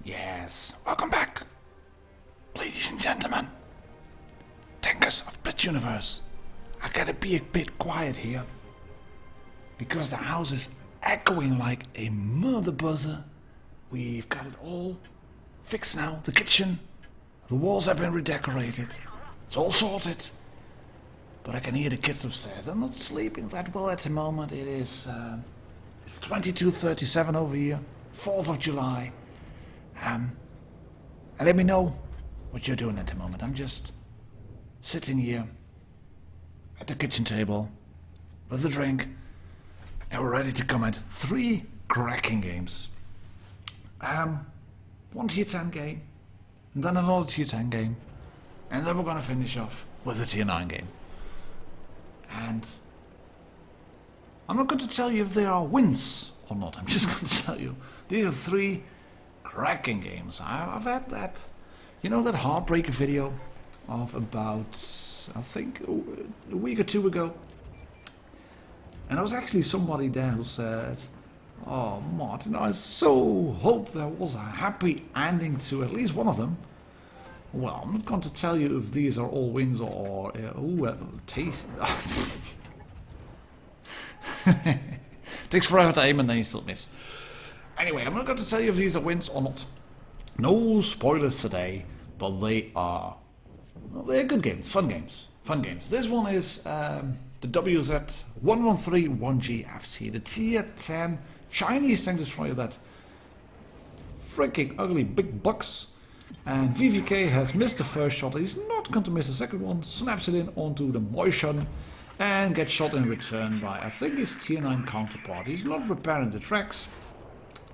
Yes, welcome back, ladies and gentlemen, tankers of Blitz Universe. I gotta be a bit quiet here, because the house is echoing like a mother buzzer. We've got it all fixed now, the kitchen, the walls have been redecorated, it's all sorted. But I can hear the kids upstairs. I'm not sleeping that well at the moment. It's 22:37 over here, 4th of July. And let me know what you're doing at the moment. I'm just sitting here at the kitchen table with a drink, and we're ready to comment 3 cracking games. One tier 10 game, and then another tier 10 game, and then we're gonna finish off with a tier 9 game. And I'm not going to tell you if they are wins or not. I'm just going to tell you these are 3 cracking games. I've had that, that heartbreaker video of about, I think, a week or 2 ago. And there was actually somebody there who said, "Oh, Martin, I so hope there was a happy ending to at least one of them." Well, I'm not going to tell you if these are all wins or taste. Takes forever to aim and then you still miss. Anyway, I'm not going to tell you if these are wins or not. No spoilers today, but they're good games, fun games. This one is the WZ-1131GFT, the tier 10 Chinese tank destroyer that freaking ugly big bucks. And VVK has missed the first shot, he's not going to miss the second one, snaps it in onto the motion and gets shot in return by, I think, his tier 9 counterpart. He's not repairing the tracks,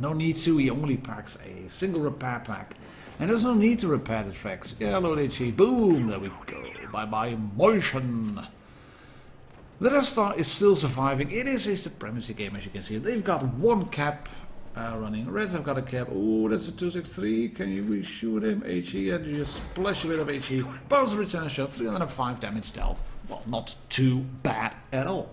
no need to, he only packs a single repair pack. And there's no need to repair the tracks. Yeah, load HE, boom, there we go, bye bye motion. The Death Star is still surviving, it is a supremacy game as you can see. They've got 1 cap running. Reds have got a cap. Oh, that's a 263. Can you reshoot him? HE, and you just splash a bit of HE. Bounce return shot, 305 damage dealt. Well, not too bad at all.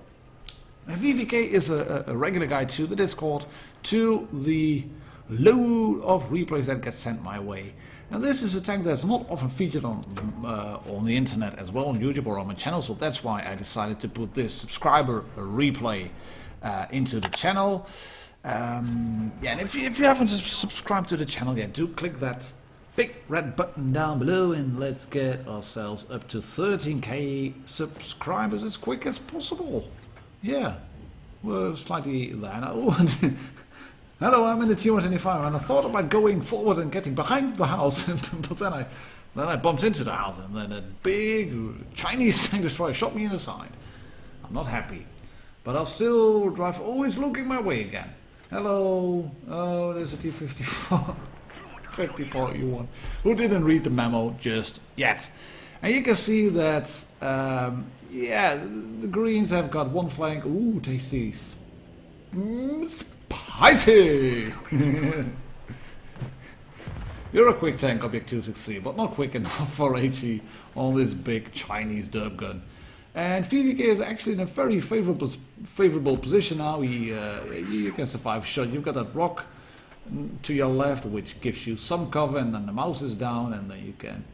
And VVK is a regular guy to the Discord, to the load of replays that get sent my way. And this is a tank that's not often featured on the internet as well, on YouTube or on my channel, so that's why I decided to put this subscriber replay into the channel. And if you haven't subscribed to the channel yet, do click that big red button down below and let's get ourselves up to 13k subscribers as quick as possible. Yeah, we're slightly there now. Hello, I'm in the T125 and I thought about going forward and getting behind the house, but then I bumped into the house and then a big Chinese tank destroyer shot me in the side. I'm not happy, but I'll still drive, always looking my way again. Hello, oh, there's a T-54, 54 U1, who didn't read the memo just yet. And you can see that, the Greens have got 1 flank, ooh, tasty, spicy! You're a quick tank, Object 263, but not quick enough for HE on this big Chinese derp gun. And VVK is actually in a very favorable position now. You can survive a shot. You've got that rock to your left, which gives you some cover, and then the mouse is down, and then you can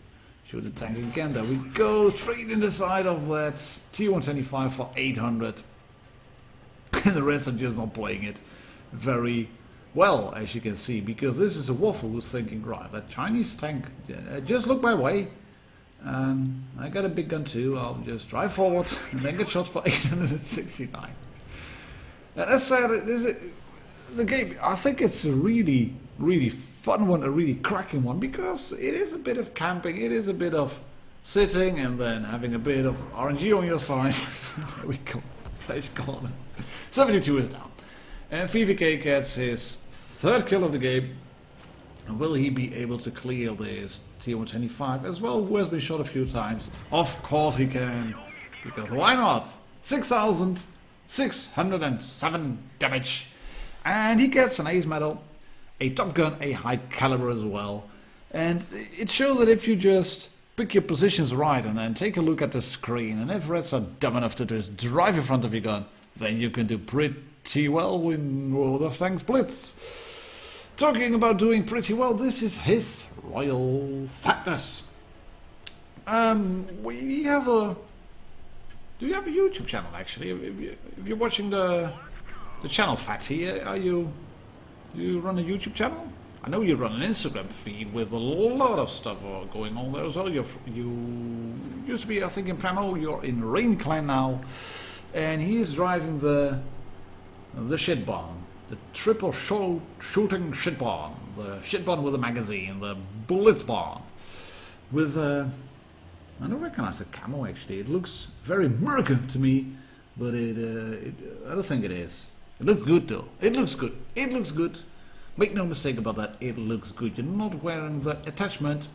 shoot the tank again. There we go, straight in the side of that T125 for 800. And the rest are just not playing it very well, as you can see, because this is a waffle who's thinking, right, that Chinese tank, just look my way. I got a big gun too, I'll just drive forward and then get shot for 869. As said, the game, I think it's a really fun one, a really cracking one, because it is a bit of camping, it is a bit of sitting and then having a bit of RNG on your side. There we go, flash corner. 72 is down. And VVK gets his 3rd kill of the game. And will he be able to clear this T125 as well, who has been shot a few times? Of course he can, because why not? 6,607 damage. And he gets an ace medal, a top gun, a high caliber as well. And it shows that if you just pick your positions right and then take a look at the screen, and if Reds are dumb enough to just drive in front of your gun, then you can do pretty well in World of Tanks Blitz. talking about doing pretty well, this is his royal fatness. We have a... Do you have a YouTube channel actually? If you're watching the channel Fatty, you run a YouTube channel? I know you run an Instagram feed with a lot of stuff going on there as well. You used to be, I think, in Pramo. You're in Rain Clan now, and he's driving the shit bomb, the triple shooting shit bomb, the shit bomb with a magazine, the Blitz bomb with I don't recognize the camo actually. It looks very murky to me, but I don't think it is. It looks good though. It looks good. It looks good. Make no mistake about that. It looks good. You're not wearing the attachment,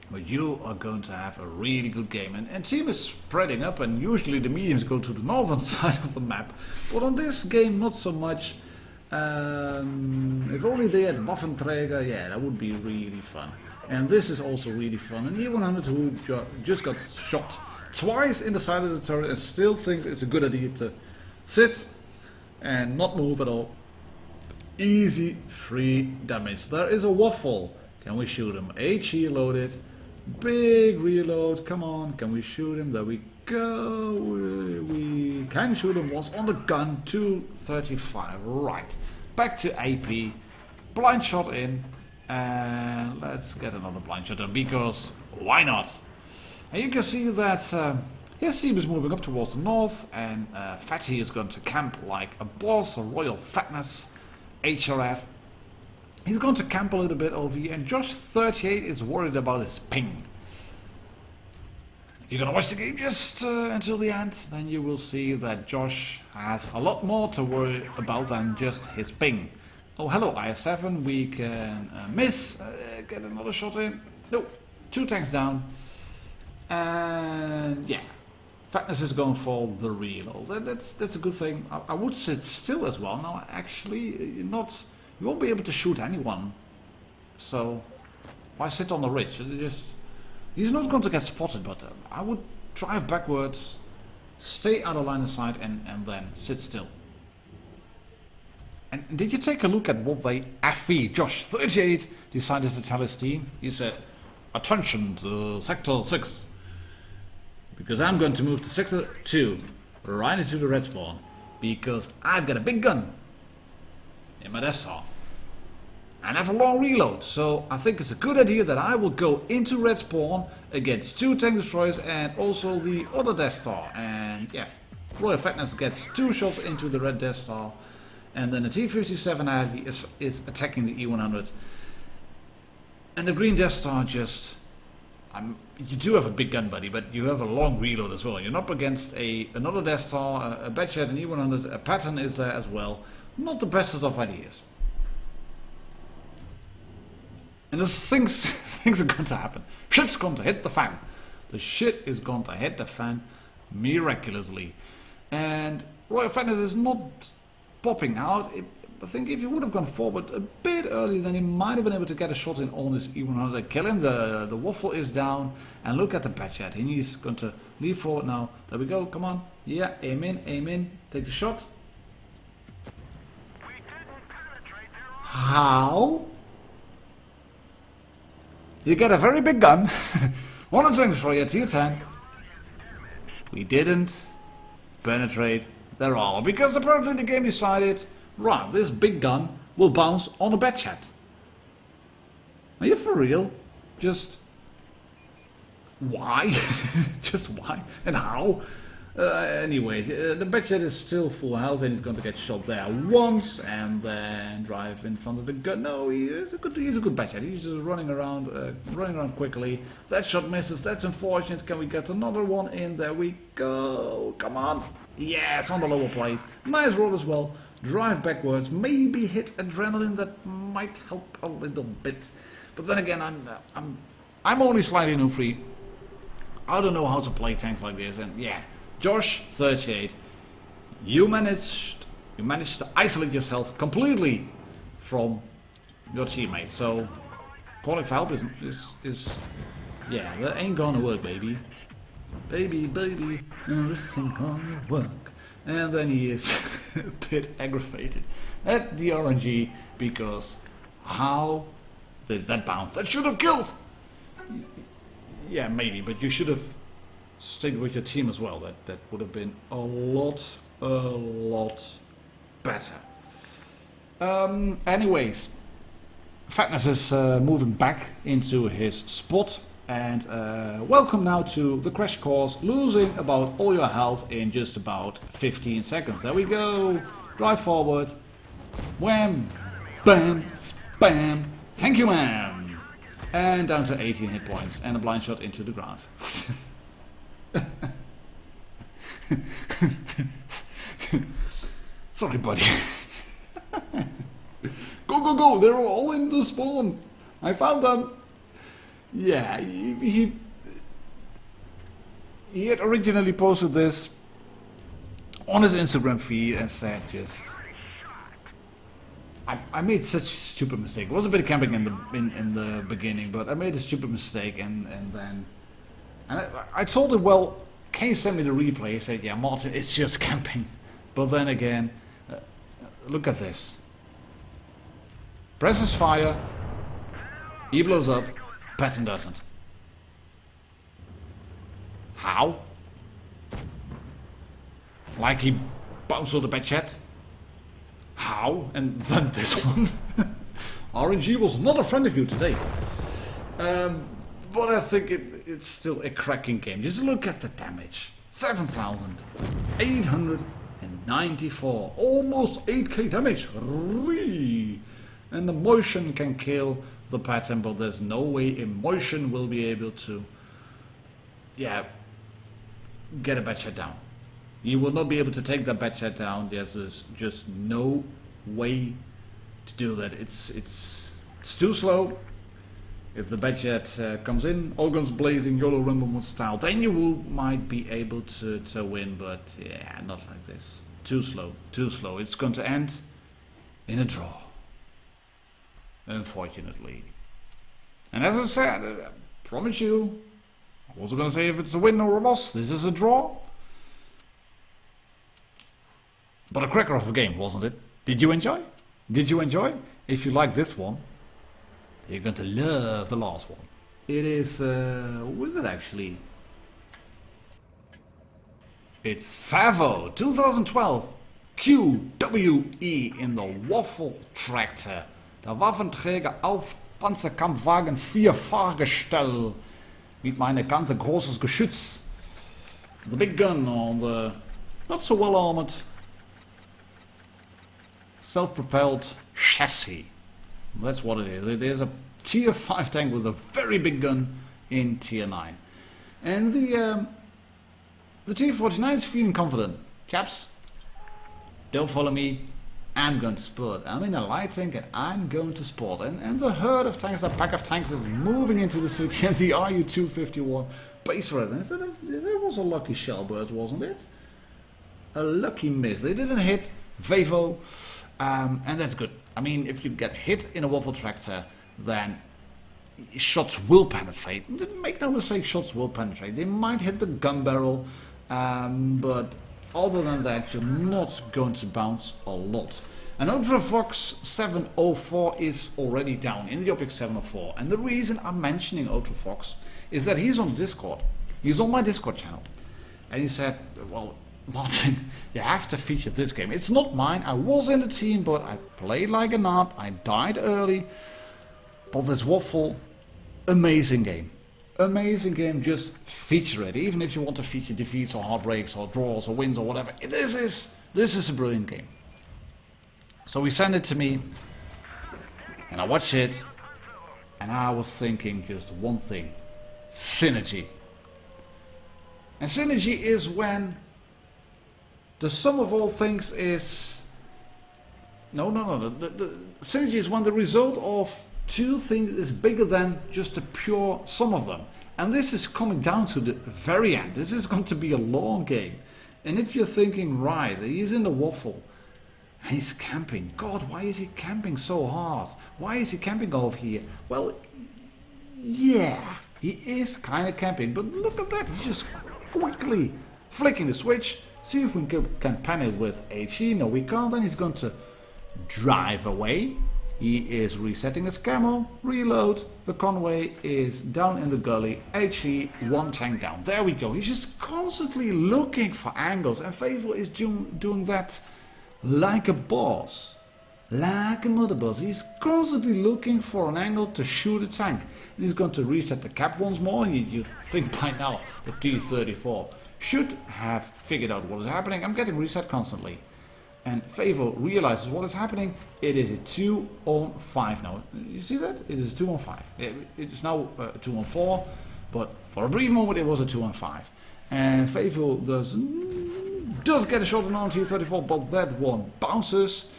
but you are going to have a really good game. And team is spreading up, and usually the mediums go to the northern side of the map. But on this game, not so much. If only they had Waffenträger, yeah, that would be really fun. And this is also really fun. An E100 who just got shot twice in the side of the turret and still thinks it's a good idea to sit and not move at all. Easy, free damage. There is a waffle. Can we shoot him? HE loaded. Big reload. Come on. Can we shoot him? There we go. We can shoot him. Was on the gun. 235. Right. Back to AP. Blind shot in. And let's get another blind shot in because why not? And you can see that his team is moving up towards the north, and Fatty is going to camp like a boss, a royal fatness, HRF. He's going to camp a little bit over here, and Josh 38 is worried about his ping. If you're gonna watch the game just until the end, then you will see that Josh has a lot more to worry about than just his ping. Oh, hello IS7, we can miss, get another shot in. No, 2 tanks down. And yeah, fatness is going for the reload. That's a good thing. I would sit still as well. Now, actually, you won't be able to shoot anyone. So, why sit on the ridge? He's not going to get spotted, but I would drive backwards, stay out of line of sight, and then sit still. And did you take a look at what they FE Josh 38 decided to tell his team? He said, attention to sector 6. Because I'm going to move to sector 2, right into the red spawn. Because I've got a big gun in my Death Star. And I have a long reload. So I think it's a good idea that I will go into red spawn against 2 tank destroyers and also the other Death Star. And yeah, Royal Fatness gets 2 shots into the red Death Star. And then the T-57 Heavy is attacking the E-100. And the green Death Star just... you do have a big gun, buddy, but you have a long reload as well. You're up against another Death Star, a Batchet, an E-100, a Pattern is there as well. Not the best of ideas. And there's things are going to happen. Shit's going to hit the fan. The shit is going to hit the fan miraculously. And Royal Fatness is not popping out. I think if he would have gone forward a bit earlier, then he might have been able to get a shot in on this E100. Kill him. The waffle is down. And look at the Batchet. He's going to leap forward now. There we go. Come on. Yeah, aim in, aim in. Take the shot. How? You get a very big gun. One of the things for your tier 10. We didn't penetrate their armor because apparently the game decided, right, this big gun will bounce on a Batchet. Are you for real? Just why? Just why? And how? Anyways, the Batchet is still full health and he's going to get shot there once and then drive in front of the gun. No, he's a good Batchet. He's just running around quickly. That shot misses. That's unfortunate. Can we get another one in? There we go. Come on. Yes, on the lower plate. Nice roll as well. Drive backwards. Maybe hit adrenaline. That might help a little bit. But then again, I'm only slightly new free. I don't know how to play tanks like this, and yeah. Josh 38, you managed to isolate yourself completely from your teammates. So calling for help is yeah, that ain't gonna work, baby. Baby, this ain't gonna work. And then he is a bit aggravated at the RNG because How did that bounce? That should have killed! Yeah, maybe, but you should have stayed with your team as well. That would have been a lot better. Anyways, Fatness is moving back into his spot. And welcome now to the crash course, losing about all your health in just about 15 seconds. There we go. Drive forward. Wham, bam, spam. Thank you, ma'am. And down to 18 hit points and a blind shot into the ground. Sorry, buddy. Go, go, go. They're all in the spawn. I found them. Yeah, he had originally posted this on his Instagram feed and said just I made such a stupid mistake. It was a bit of camping in the beginning, but I made a stupid mistake and then I told him, well, can you send me the replay? He said, yeah, Martin, it's just camping. But then again, look at this. Presses fire, he blows up. Patton doesn't. How? Like he bounced on the bed chat? How? And then this one. RNG was not a friend of you today. But I think it's still a cracking game. Just look at the damage. 7,894. Almost 8k damage. And the motion can kill the pattern, but there's no way emotion will be able to get a bad shot down. You will not be able to take that bad shot down. There's just no way to do that. It's too slow. If the bad shot comes in, all guns blazing, YOLO Rumble style, then you might be able to win, but yeah, not like this. Too slow, too slow. It's going to end in a draw. Unfortunately. And as I said, I promise you, I wasn't going to say if it's a win or a loss. This is a draw. But a cracker of a game, wasn't it? Did you enjoy? Did you enjoy? If you like this one, you're going to love the last one. It is, who is it actually? It's Favo 2012 QWE in the Waffle Tractor. Der Waffenträger auf Panzerkampfwagen 4 Fahrgestell. Mit meinem ganze großes Geschütz. The big gun on the not so well armored self-propelled chassis. That's what it is. It is a tier 5 tank with a very big gun in tier 9. And the tier 49 is feeling confident. Chaps, don't follow me. I'm going to sport. I'm in a light tank and I'm going to sport. And the herd of tanks, that pack of tanks is moving into the city and the RU-251 base residence. That was a lucky shellburst, wasn't it? A lucky miss. They didn't hit Vevo, and that's good. I mean, if you get hit in a waffle tractor, then shots will penetrate. Make no mistake, shots will penetrate. They might hit the gun barrel, but other than that, you're not going to bounce a lot. And Ultravox 704 is already down in the OPX 704. And the reason I'm mentioning Ultravox is that he's on Discord. He's on my Discord channel. And he said, well, Martin, you have to feature this game. It's not mine. I was in the team, but I played like a knob. I died early. But this Waffle, amazing game. Amazing game, just feature it. Even if you want to feature defeats or heartbreaks or draws or wins or whatever. This is a brilliant game. So he sent it to me and I watched it and I was thinking just one thing. Synergy. And synergy is when the sum of all things is... No. The synergy is when the result of two things is bigger than just the pure sum of them. And this is coming down to the very end. This is going to be a long game. And if you're thinking, right, he's in the waffle, and he's camping. God, why is he camping so hard? Why is he camping over here? Well, yeah, he is kind of camping. But look at that, he's just quickly flicking the switch. See if we can pan it with HE. No, we can't. Then he's going to drive away. He is resetting his camo, reload, the Conway is down in the gully, HE, 1 tank down. There we go, he's just constantly looking for angles, and Favor is doing that like a boss. Like a mother boss. He's constantly looking for an angle to shoot a tank. And he's going to reset the cap once more, and you think by now the T-34 should have figured out what is happening. I'm getting reset constantly. And Favor realizes what is happening. It is a 2-on-5 now. You see that? It is a 2-on-5. It is now a 2-on-4, but for a brief moment it was a 2-on-5. And Favor does get a shot on T-34, but that one bounces,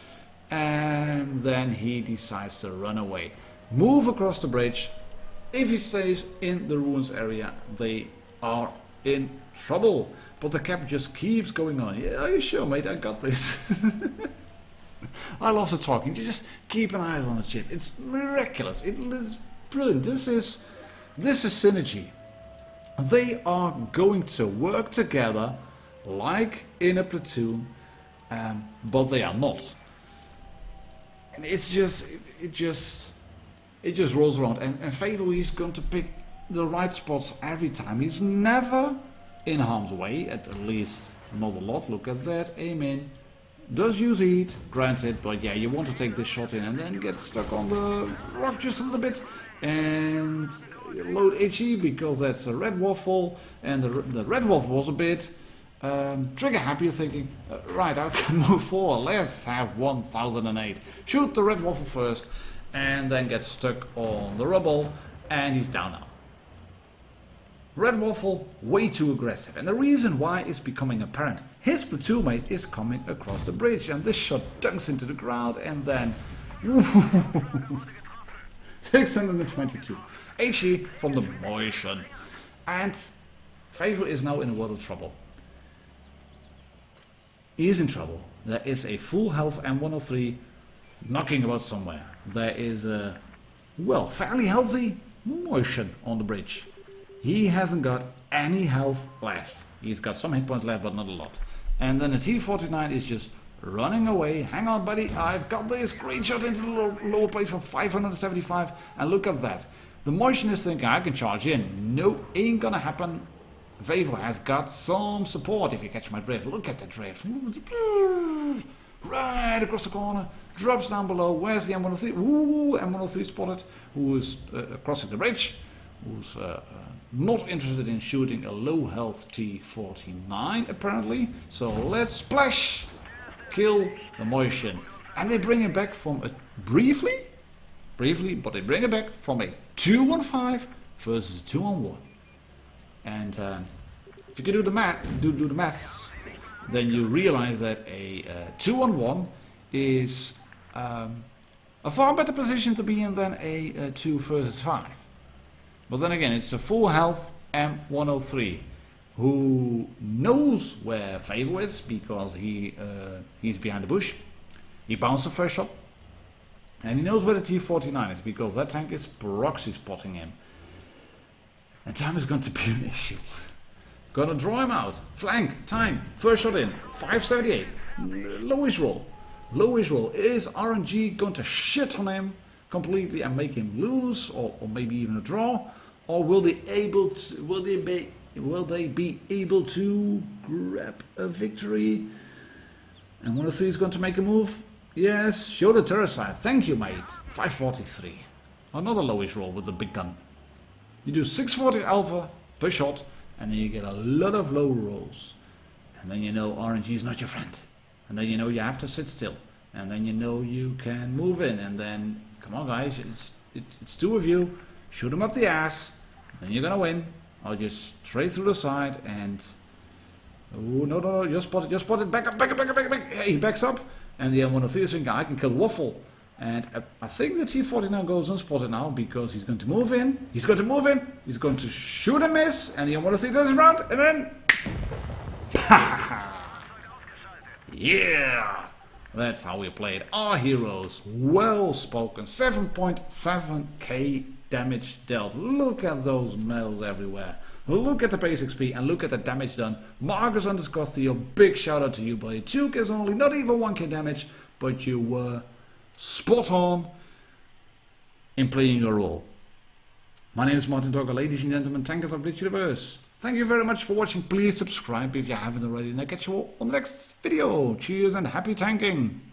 and then he decides to run away. Move across the bridge. If he stays in the ruins area, they are in trouble. But the cap just keeps going on. Yeah, are you sure, mate? I got this. I love the talking. You just keep an eye on the shit. It's miraculous. It is brilliant. This is synergy. They are going to work together like in a platoon, but they are not. And it just rolls around. And Favor, he's going to pick the right spots every time. He's never in harm's way, at least not a lot. Look at that, aim in. Does use heat, granted, but yeah, you want to take this shot in and then get stuck on the rock just a little bit. And load HE, because that's a red waffle, and the red waffle was a bit trigger happy. You're thinking, right, I can move forward, let's have 1008. Shoot the red waffle first, and then get stuck on the rubble, and he's down now. Red Waffle, way too aggressive, and the reason why is becoming apparent. His platoon mate is coming across the bridge, and this shot dunks into the ground, and then 622 HE from the Motion, and Favor is now in a world of trouble. He is in trouble. There is a full health M103 knocking about somewhere. There is a, well, fairly healthy Motion on the bridge. He hasn't got any health left. He's got some hit points left, but not a lot. And then the T-49 is just running away. Hang on, buddy. I've got this great shot into the lower place from 575. And look at that. The Motion is thinking, I can charge in. No, ain't gonna happen. Favor has got some support, if you catch my drift. Look at the drift. Right across the corner. Drops down below. Where's the M103? Ooh, M103 spotted. Who is crossing the bridge. Who's not interested in shooting a low health T-49 apparently. So let's splash, kill the Motion, and they bring it back from a briefly, but they bring it back from a 2-on-5 versus a 2-on-1. And if you can do the maths, then you realize that a 2-on-1 is a far better position to be in than a 2 versus 5. But then again, it's a full health M103 who knows where Favor is, because he's behind the bush. He bounced the first shot, and he knows where the T-49 is, because that tank is proxy spotting him. And time is going to be an issue. Gonna draw him out. Flank, time, first shot in, 578. Lowish roll. Is RNG going to shit on him completely and make him lose, or maybe even a draw, or will they be able to grab a victory? And 103 is going to make a move. Yes, show the turret side. Thank you, mate. 543. Another lowish roll with the big gun. You do 640 alpha per shot, and then you get a lot of low rolls, and then you know RNG is not your friend, and then you know you have to sit still, and then you know you can move in, and then come on, guys, it's two of you. Shoot him up the ass. Then you're gonna win. Or just straight through the side and... Oh, no. You're spotted. Back up. Hey, he backs up. And the M103 is thinking, I can kill Waffle. And I think the T-49 goes unspotted now, because he's going to move in. He's going to shoot and miss. And the M103 turns around. And then... Yeah! That's how we played our heroes. Well spoken. 7.7k damage dealt. Look at those medals everywhere. Look at the base XP and look at the damage done. Marcus_Theo, big shout out to you, buddy. 2 kills only, not even 1k damage, but you were spot on. in playing your role. My name is Martin Dogger, ladies and gentlemen, tankers of Blitz Universe. Thank you very much for watching. Please subscribe if you haven't already, and I'll catch you all on the next video. Cheers and happy tanking!